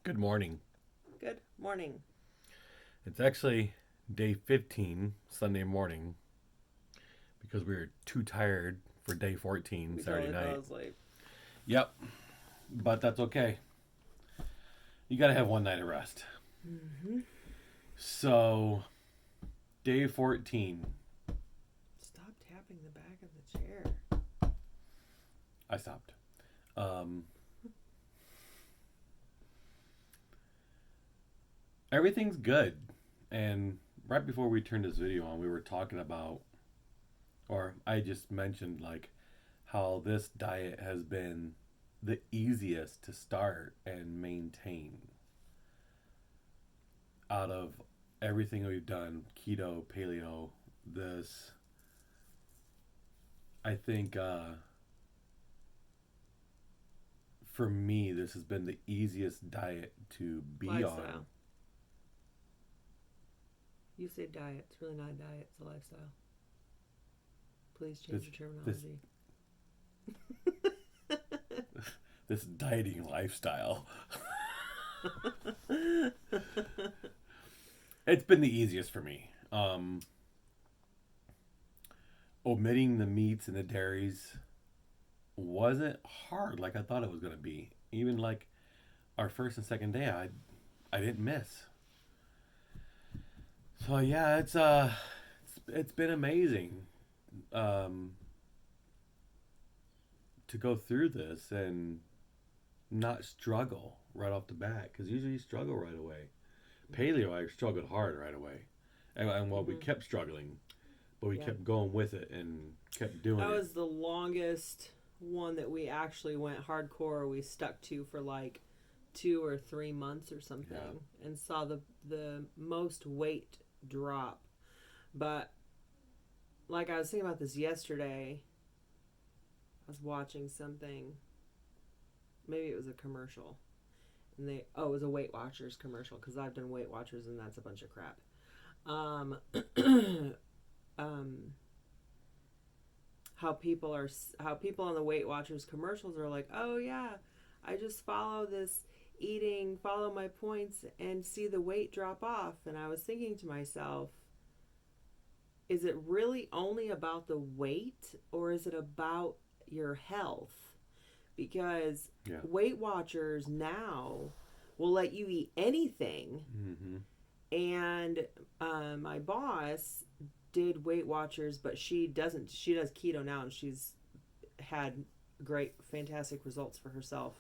Good morning. Good morning. It's actually day 15, Sunday morning, because we were too tired for day 14, We Saturday totally fell night. asleep. Yep, but that's okay. You gotta have one night of rest. Mm-hmm. So, day 14, Stop tapping the back of the chair. I stopped. Um, Everything's good. And right before we turned this video on, we were talking about, or I just mentioned, like, how this diet has been the easiest to start and maintain out of everything we've done, keto, paleo, this. I think for me, this has been the easiest diet to be on. Lifestyle. You say diet. It's really not a diet. It's a lifestyle. Please This change your this terminology. this dieting lifestyle. It's been the easiest for me. Omitting the meats and the dairies wasn't hard like I thought it was gonna be. Even like our first and second day, I didn't miss. So yeah, it's been amazing um, to go through this and not struggle right off the bat because usually you struggle right away. Paleo, I struggled hard right away, and well, we Mm-hmm. kept struggling, but we Yeah. kept going with it and kept doing That it. was the longest one that we actually went hardcore. We stuck to for like 2 or 3 months or Yeah, something, and saw the most weight drop. But like I was thinking about this yesterday. I was watching something. Maybe it was a commercial, and it was a Weight Watchers commercial because I've done Weight Watchers and that's a bunch of crap. Um, um, how people on the Weight Watchers commercials are like, oh yeah, I just follow this eating, follow my points, and see the weight drop off. And I was thinking to myself, is it really only about the weight, or is it about your health? Because yeah. Weight Watchers now will let you eat anything. Mm-hmm. And my boss did Weight Watchers, but she doesn't. She does keto now, and she's had great, fantastic results for herself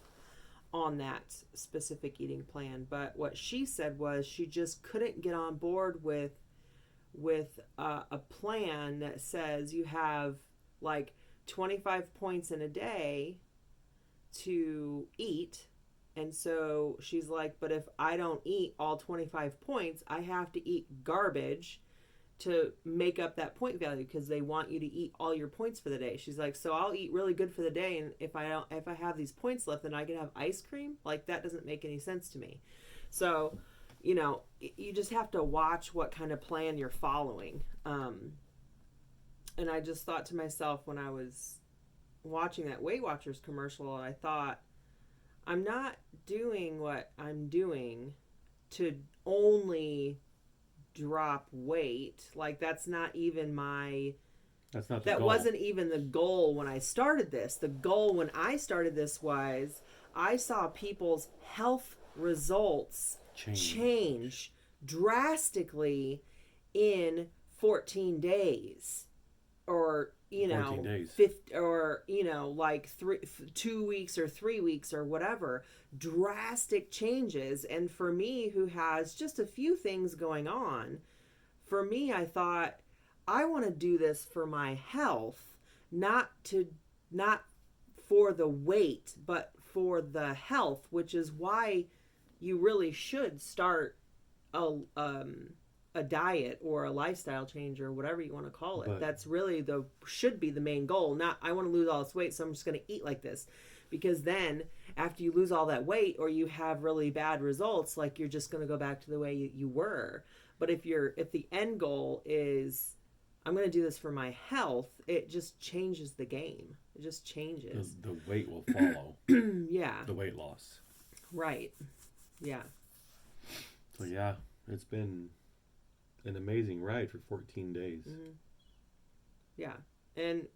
on that specific eating plan. But what she said was she just couldn't get on board with a plan that says you have like 25 points in a day to eat. And so she's like, but if I don't eat all 25 points, I have to eat garbage to make up that point value because they want you to eat all your points for the day. She's like, so I'll eat really good for the day, and if I have these points left, then I can have ice cream. Like that doesn't make any sense to me. So, you just have to watch what kind of plan you're following. And I just thought to myself when I was watching that Weight Watchers commercial, I thought, I'm not doing what I'm doing to only drop weight. Like that's not even my That's not the that goal. wasn't even the goal when I started this. The goal when I started this was I saw people's health results Change. change drastically in 14 days, or 14 days. 50, or like 2 weeks or 3 weeks or whatever. Drastic changes. And for me, who has just a few things going on, for me, I thought, I want to do this for my health, not for the weight, but for the health, which is why you really should start a diet or a lifestyle change or whatever you want to call it. But That's really the should be the main goal. Not I want to lose all this weight, so I'm just going to eat like this. Because then after you lose all that weight or you have really bad results, like you're just going to go back to the way you were. But if the end goal is I'm going to do this for my health, it just changes the game. It just the, changes. the weight will follow Yeah, the weight loss. right. Yeah. So yeah, it's been an amazing ride for 14 days. Mm-hmm. Yeah. And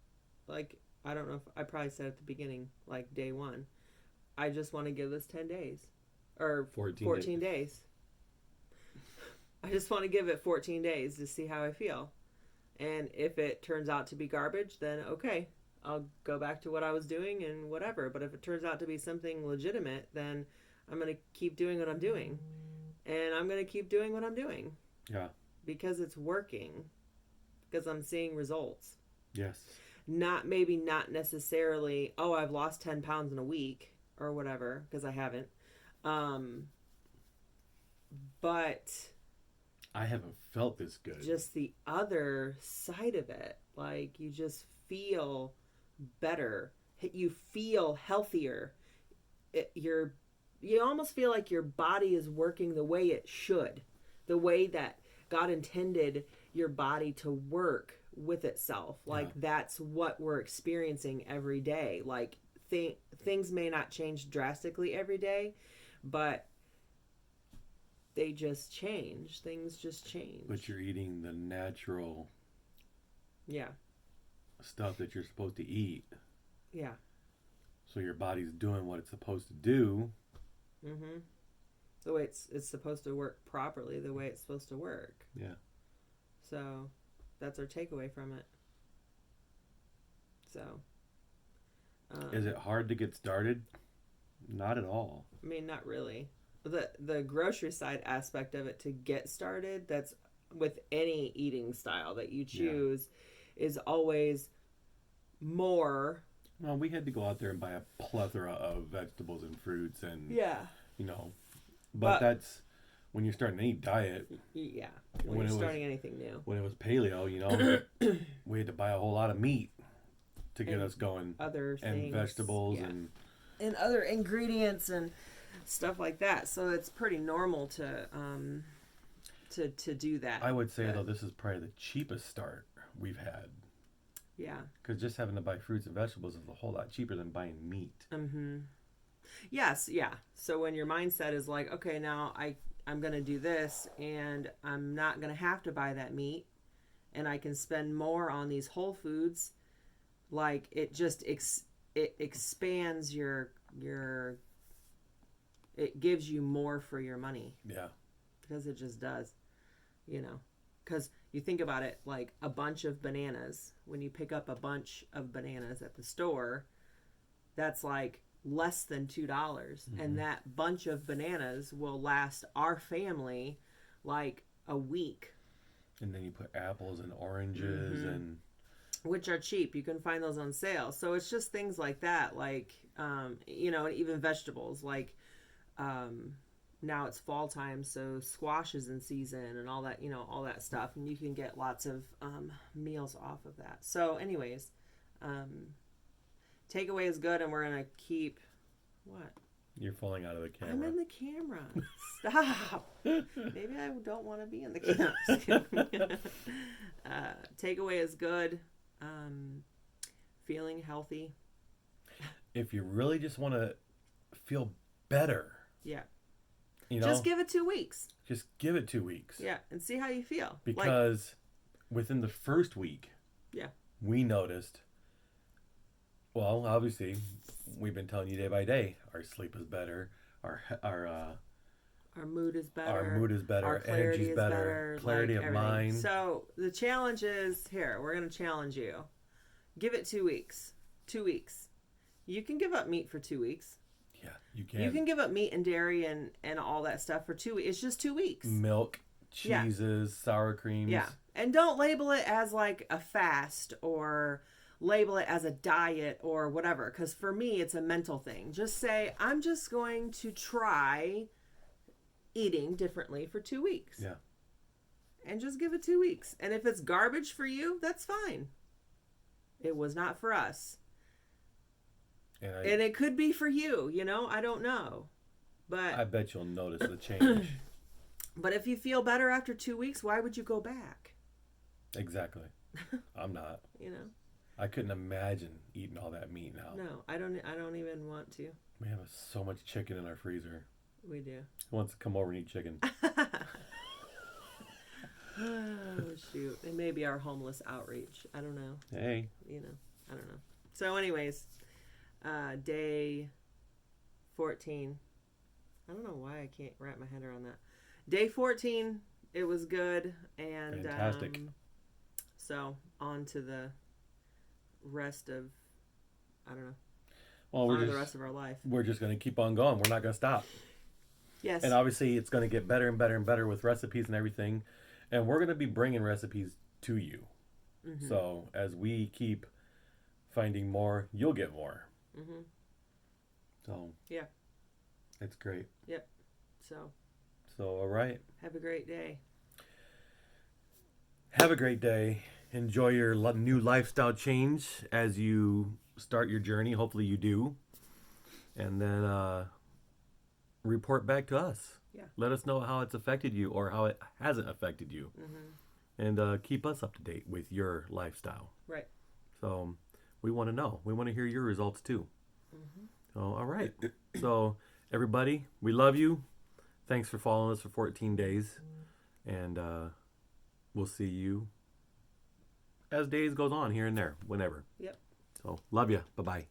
like, I don't know if I probably said at the beginning, like day one, I just want to give this 10 days or 14 days. I just want to give it 14 days to see how I feel. And if it turns out to be garbage, then okay, I'll go back to what I was doing and whatever. But if it turns out to be something legitimate, then I'm going to keep doing what I'm doing. And I'm going to keep doing what I'm doing. Yeah. Because it's working. Because I'm seeing results. Yes. Not necessarily, oh, I've lost 10 pounds in a week or whatever, because I haven't. But I haven't felt this good. Just the other side of it, like you just feel better. You feel healthier. You almost feel like your body is working the way it should, the way that God intended your body to work with itself. Like that's what we're experiencing every day. Like things may not change drastically every day, but they just change. Things just change. But you're eating the natural stuff that you're supposed to eat. Yeah. So your body's doing what it's supposed to do. Mm-hmm. The way it's supposed to work properly, the way it's supposed to work. Yeah. So that's our takeaway from it. So. Is it hard to get started? Not at all. I mean, not really. The grocery side aspect of it to get started, that's with any eating style that you choose, is always more. Well, we had to go out there and buy a plethora of vegetables and fruits and but that's when you're starting any diet. Yeah, when you're starting anything new. When it was paleo, we had to buy a whole lot of meat to get us going. Other things. And vegetables and other ingredients and stuff like that. So it's pretty normal to do that. I would say though, this is probably the cheapest start we've had. Yeah. Because just having to buy fruits and vegetables is a whole lot cheaper than buying meat. Mm-hmm. Yes, yeah. So when your mindset is like, okay, now I'm going to do this and I'm not going to have to buy that meat and I can spend more on these whole foods, like it just it expands your it gives you more for your money. Yeah. Because it just does. Because you think about it, like a bunch of bananas, when you pick up a bunch of bananas at the store, that's like less than $2. Mm-hmm. And that bunch of bananas will last our family like a week. And then you put apples and oranges and... Which are cheap. You can find those on sale. So it's just things like that. Like, even vegetables. Like, now it's fall time, so squash is in season and all that, all that stuff. And you can get lots of meals off of that. So anyways, takeaway is good, and we're going to keep... What? You're falling out of the camera. I'm in the camera. Stop. Maybe I don't want to be in the camera. Takeaway is good. Feeling healthy. If you really just want to feel better. Yeah. Just give it 2 weeks. Just give it 2 weeks. Yeah, and see how you feel. Because within the first week, we noticed, well, obviously, we've been telling you day by day, our sleep is better, our mood is better. Our mood is better. Our energy is better. Clarity of mind. So the challenge is here. We're going to challenge you. Give it 2 weeks. 2 weeks. You can give up meat for 2 weeks. Yeah, you can. You can give up meat and dairy and all that stuff for 2 weeks. It's just 2 weeks. Milk, cheeses, sour creams. Yeah. And don't label it as like a fast or label it as a diet or whatever. Because for me, it's a mental thing. Just say, I'm just going to try eating differently for 2 weeks. Yeah. And just give it 2 weeks. And if it's garbage for you, that's fine. It was not for us. And it could be for you, I don't know. But I bet you'll notice the change. But if you feel better after 2 weeks, why would you go back? Exactly. I'm not. I couldn't imagine eating all that meat now. No, I don't even want to. We have so much chicken in our freezer. We do. He wants to come over and eat chicken. Oh, shoot. It may be our homeless outreach. I don't know. Hey. I don't know. So, anyways, day 14. I don't know why I can't wrap my head around that. Day 14, it was good. And Fantastic. So, on to the rest of, I don't know. Well, on to the rest of our life. We're just going to keep on going. We're not going to stop. Yes. And obviously, it's going to get better and better and better with recipes and everything. And we're going to be bringing recipes to you. Mm-hmm. So as we keep finding more, you'll get more. Mm-hmm. So yeah, it's great. Yep. So all right. Have a great day. Have a great day. Enjoy your new lifestyle change as you start your journey. Hopefully you do. And then report back to us. Yeah. Let us know how it's affected you or how it hasn't affected you. Mm-hmm. And keep us up to date with your lifestyle. Right. So we want to know. We want to hear your results too. Mm-hmm. So, all right. So everybody, we love you. Thanks for following us for 14 days. And we'll see you as days goes on here and there, whenever. Yep. So love you. Bye-bye.